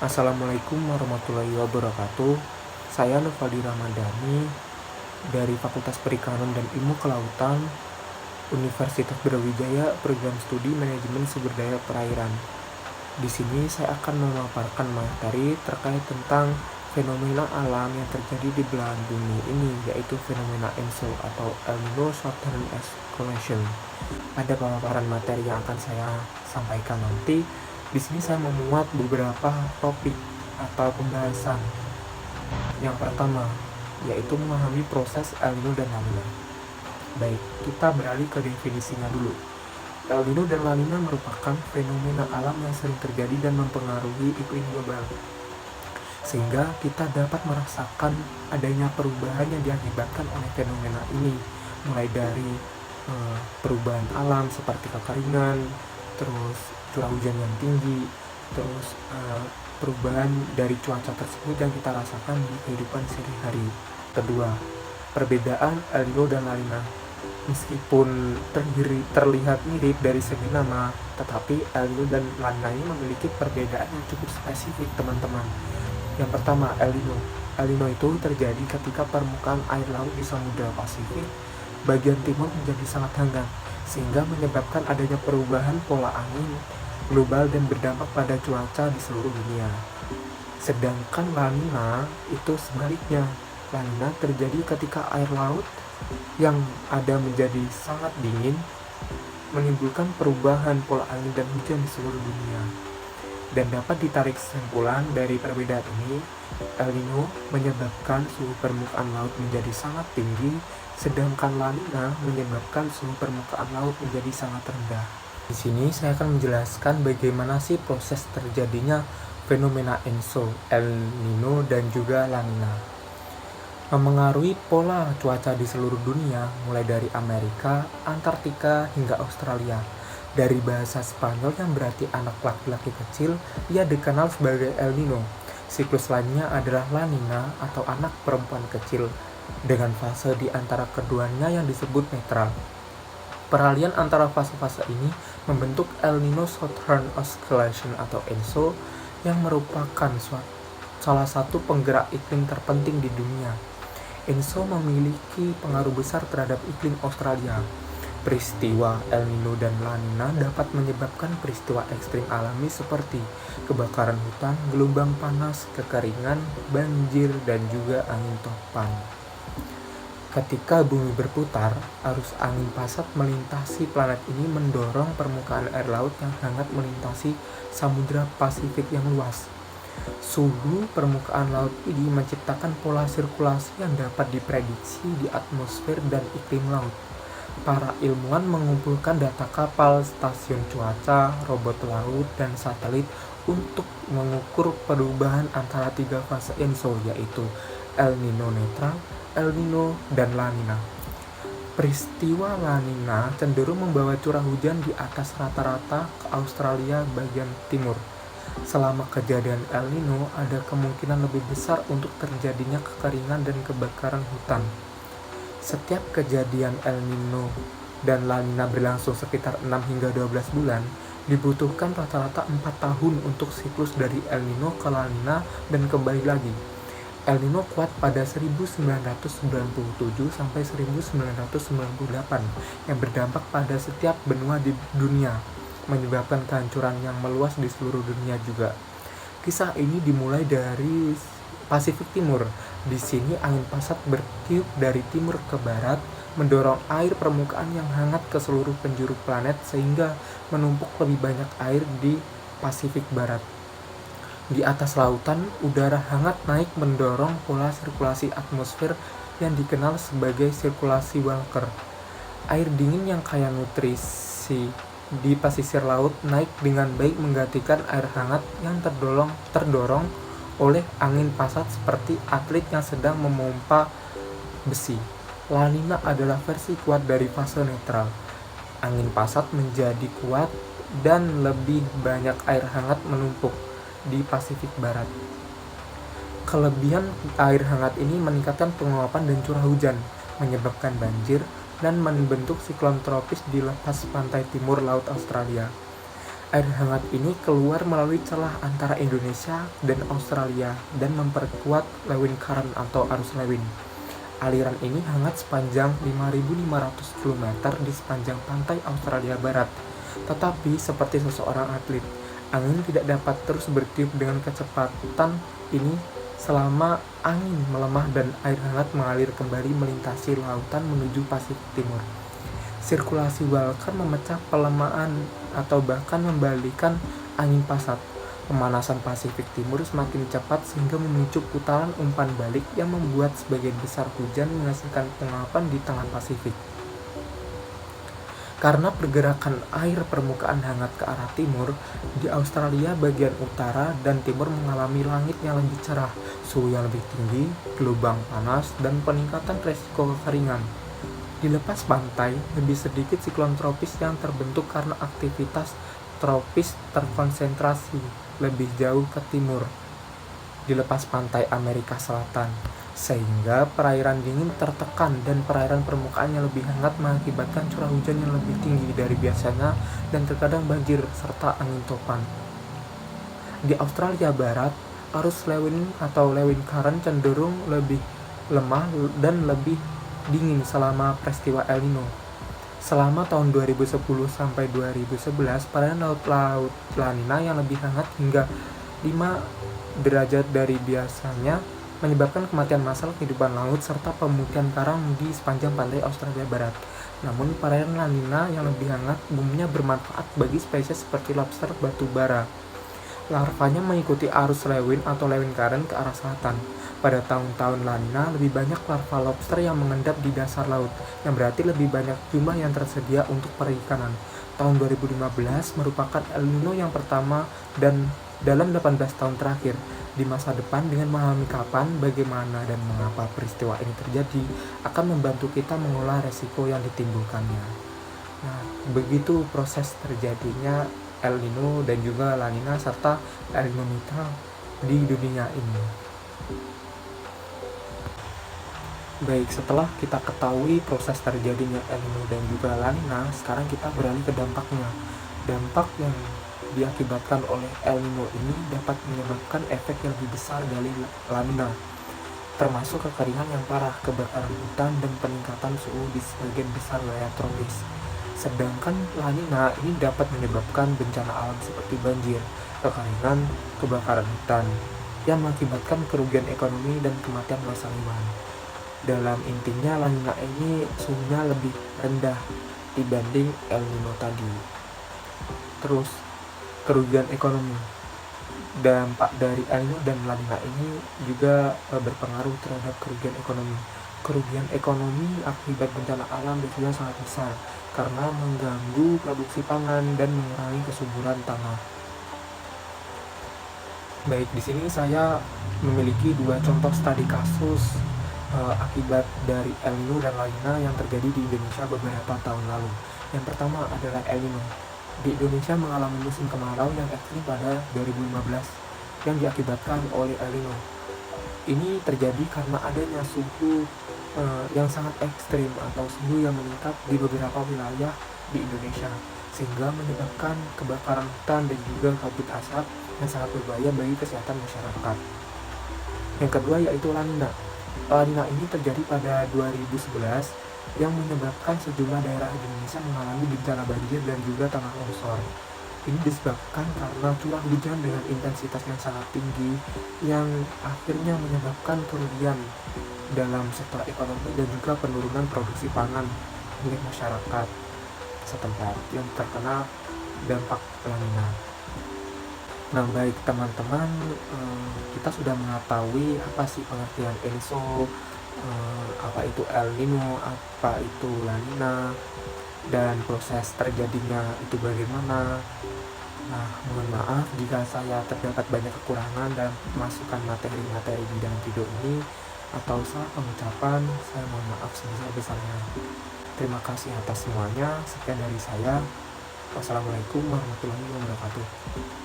Assalamualaikum warahmatullahi wabarakatuh. Saya Nufadi Ramadhani dari Fakultas Perikanan dan Ilmu Kelautan, Universitas Brawijaya, Program Studi Manajemen Sumber Daya Perairan. Di sini saya akan memaparkan materi terkait tentang fenomena alam yang terjadi di belahan bumi ini, yaitu fenomena ENSO atau El Nino Southern Escalation. Pada pemaparan materi yang akan saya sampaikan nanti, di sini saya memuat beberapa topik atau pembahasan. Yang pertama, yaitu memahami proses El Nino dan La Nina. Baik, kita beralih ke definisinya dulu. El Nino dan La Nina merupakan fenomena alam yang sering terjadi dan mempengaruhi iklim global, sehingga kita dapat merasakan adanya perubahan yang diakibatkan oleh fenomena ini, mulai dari perubahan alam seperti kekeringan, terus curah hujan yang tinggi, terus perubahan dari cuaca tersebut yang kita rasakan di kehidupan sehari-hari. Kedua, perbedaan El Nino dan La Nina. Meskipun terlihat mirip dari segi nama, tetapi El Nino dan La Nina ini memiliki perbedaan yang cukup spesifik, teman-teman. Yang pertama, El Nino. El Nino itu terjadi ketika permukaan air laut di Samudra Pasifik bagian timur menjadi sangat hangat, sehingga menyebabkan adanya perubahan pola angin global dan berdampak pada cuaca di seluruh dunia. Sedangkan La Nina itu sebaliknya. La Nina terjadi ketika air laut yang ada menjadi sangat dingin, menimbulkan perubahan pola angin dan hujan di seluruh dunia. Dan dapat ditarik kesimpulan dari perbedaan ini, El Nino menyebabkan suhu permukaan laut menjadi sangat tinggi, sedangkan La Nina menyebabkan suhu permukaan laut menjadi sangat rendah. Di sini saya akan menjelaskan bagaimana sih proses terjadinya fenomena ENSO, El Nino dan juga La Nina. Memengaruhi pola cuaca di seluruh dunia, mulai dari Amerika, Antartika, hingga Australia. Dari bahasa Spanyol yang berarti anak laki-laki kecil, ia dikenal sebagai El Nino. Siklus lainnya adalah La Nina atau anak perempuan kecil, dengan fase di antara keduanya yang disebut netral. Peralihan antara fase-fase ini membentuk El Nino Southern Oscillation atau ENSO, yang merupakan salah satu penggerak iklim terpenting di dunia. ENSO memiliki pengaruh besar terhadap iklim Australia. Peristiwa El Nino dan La Nina dapat menyebabkan peristiwa ekstrim alami seperti kebakaran hutan, gelombang panas, kekeringan, banjir, dan juga angin topan. Ketika bumi berputar, arus angin pasat melintasi planet ini mendorong permukaan air laut yang hangat melintasi Samudra Pasifik yang luas. Suhu permukaan laut ini menciptakan pola sirkulasi yang dapat diprediksi di atmosfer dan iklim laut. Para ilmuwan mengumpulkan data kapal, stasiun cuaca, robot laut, dan satelit untuk mengukur perubahan antara tiga fase ENSO, yaitu El Nino netral, El Nino, dan La Nina. Peristiwa La Nina cenderung membawa curah hujan di atas rata-rata ke Australia bagian timur. Selama kejadian El Nino, ada kemungkinan lebih besar untuk terjadinya kekeringan dan kebakaran hutan. Setiap kejadian El Nino dan La Nina berlangsung sekitar 6 hingga 12 bulan, dibutuhkan rata-rata 4 tahun untuk siklus dari El Nino ke La Nina dan kembali lagi. El Nino kuat pada 1997 sampai 1998 yang berdampak pada setiap benua di dunia, menyebabkan kehancuran yang meluas di seluruh dunia juga. Kisah ini dimulai dari Pasifik Timur. Di sini angin pasat bertiup dari timur ke barat, mendorong air permukaan yang hangat ke seluruh penjuru planet sehingga menumpuk lebih banyak air di Pasifik Barat. Di atas lautan, udara hangat naik mendorong pola sirkulasi atmosfer yang dikenal sebagai sirkulasi Walker. Air dingin yang kaya nutrisi di pesisir laut naik dengan baik menggantikan air hangat yang terdorong oleh angin pasat seperti atlet yang sedang memompa besi. La Nina adalah versi kuat dari fase netral. Angin pasat menjadi kuat dan lebih banyak air hangat menumpuk di Pasifik Barat. Kelebihan air hangat ini meningkatkan penguapan dan curah hujan, menyebabkan banjir, dan membentuk siklon tropis di lepas pantai timur Laut Australia. Air hangat ini keluar melalui celah antara Indonesia dan Australia dan memperkuat lewin current atau arus lewin. Aliran ini hangat sepanjang 5.500 km di sepanjang pantai Australia Barat. Tetapi seperti seseorang atlet, angin tidak dapat terus bertiup dengan kecepatan ini selama angin melemah dan air hangat mengalir kembali melintasi lautan menuju Pasifik Timur. Sirkulasi Walker memecah pelemahan atau bahkan membalikan angin pasat. Pemanasan Pasifik Timur semakin cepat sehingga memicu putaran umpan balik yang membuat sebagian besar hujan menghasilkan penguapan di tengah Pasifik. Karena pergerakan air permukaan hangat ke arah timur, di Australia bagian utara dan timur mengalami langit yang lebih cerah, suhu yang lebih tinggi, gelombang panas, dan peningkatan resiko kekeringan. Di lepas pantai, lebih sedikit siklon tropis yang terbentuk karena aktivitas tropis terkonsentrasi lebih jauh ke timur di lepas pantai Amerika Selatan, sehingga perairan dingin tertekan dan perairan permukaannya lebih hangat mengakibatkan curah hujan yang lebih tinggi dari biasanya dan terkadang banjir serta angin topan. Di Australia Barat, arus lewin atau lewin current cenderung lebih lemah dan lebih dingin selama peristiwa El Nino. Selama tahun 2010 sampai 2011, perairan laut La Nina yang lebih hangat hingga 5 derajat dari biasanya menyebabkan kematian massal kehidupan laut serta pemukiman karang di sepanjang pantai Australia Barat. Namun, perairan La Nina yang lebih hangat umumnya bermanfaat bagi spesies seperti lobster batu bara. Larvanya mengikuti arus lewin atau lewin current ke arah selatan. Pada tahun-tahun La Nina, lebih banyak larva lobster yang mengendap di dasar laut, yang berarti lebih banyak jumlah yang tersedia untuk perikanan. Tahun 2015 merupakan El Nino yang pertama dan dalam 18 tahun terakhir. Di masa depan, dengan memahami kapan, bagaimana, dan mengapa peristiwa ini terjadi, akan membantu kita mengolah resiko yang ditimbulkannya. Nah, begitu proses terjadinya El Nino dan juga La Nina serta El Niño di dunia ini. Baik, setelah kita ketahui proses terjadinya El Nino dan juga La Nina, sekarang kita beralih ke dampaknya. Dampak yang diakibatkan oleh El Nino ini dapat menyebabkan efek yang lebih besar dari La Nina, termasuk kekeringan yang parah, kebakaran hutan, dan peningkatan suhu di sebagian besar wilayah tropis. Sedangkan La Nina ini dapat menyebabkan bencana alam seperti banjir, kekeringan, kebakaran hutan, yang mengakibatkan kerugian ekonomi dan kematian luas hewan. Dalam intinya, La Nina ini suhunya lebih rendah dibanding El Nino tadi. Terus, kerugian ekonomi. Dampak dari El Nino dan La Nina ini juga berpengaruh terhadap kerugian ekonomi. Kerugian ekonomi akibat bencana alam biasanya sangat besar karena mengganggu produksi pangan dan mengurangi kesuburan tanah. Baik, di sini saya memiliki 2 contoh studi kasus akibat dari El Nino dan La Nina yang terjadi di Indonesia beberapa tahun lalu. Yang pertama adalah El Nino. Di Indonesia mengalami musim kemarau yang ekstrim pada 2015 yang diakibatkan oleh El Nino. Ini terjadi karena adanya suhu yang sangat ekstrim atau suhu yang meningkat di beberapa wilayah di Indonesia, sehingga menyebabkan kebakaran hutan dan juga kabut asap yang sangat berbahaya bagi kesehatan masyarakat. Yang kedua yaitu La Nina. La Nina ini terjadi pada 2011 yang menyebabkan sejumlah daerah di Indonesia mengalami bencana banjir dan juga tanah longsor. Ini disebabkan karena curah hujan dengan intensitas yang sangat tinggi yang akhirnya menyebabkan kerugian dalam sektor ekonomi dan juga penurunan produksi pangan milik masyarakat setempat yang terkena dampak La Nina. Nah, baik teman-teman, kita sudah mengetahui apa sih pengertian El Nino, apa itu El Nino, apa itu La Nina, dan proses terjadinya itu bagaimana. Nah, mohon maaf jika saya terdapat banyak kekurangan dan masukan materi-materi di dalam video ini atau salah pengucapan, saya mohon maaf sebesar-besarnya. Terima kasih atas semuanya. Sekian dari saya. Wassalamualaikum warahmatullahi wabarakatuh.